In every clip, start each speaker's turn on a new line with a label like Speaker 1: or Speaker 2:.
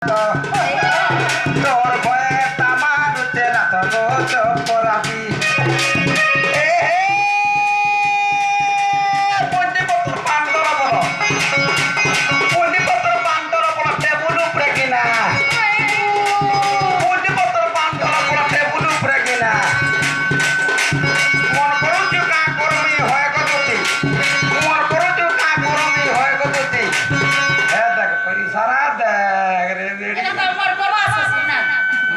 Speaker 1: তোর ভয়ে তামার উঠে না তো চোখ পরাবি পন্ডিপত্র পান্ডরা বলো পন্ডিপত্র পান্ডরা বলো টেবুল উপরে কিনা পন্ডিপত্র পান্ডরা বলো টেবুল উপরে কিনা মন করুছু কা করমি হয় গতি মন করুছু কা করমি হয় গতি হ্যাঁ দেখ সারা দেখ রে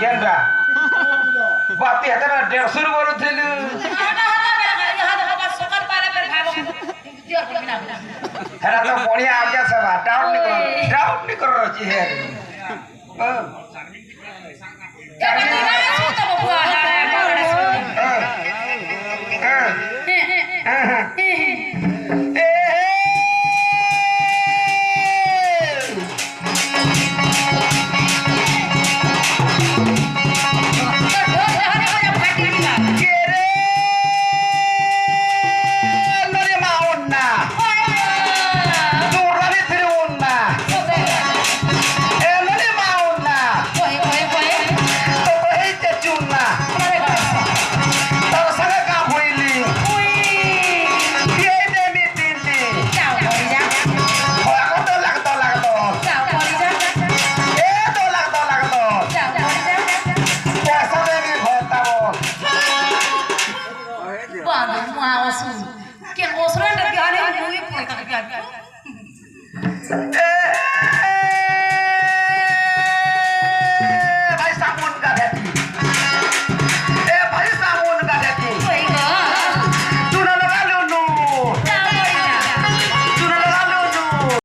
Speaker 1: কেনরা বাতি হাতে 150 বলুছিলু হেরা তো বড়িয়া আগে সবা ডাউন নি কর রছি হে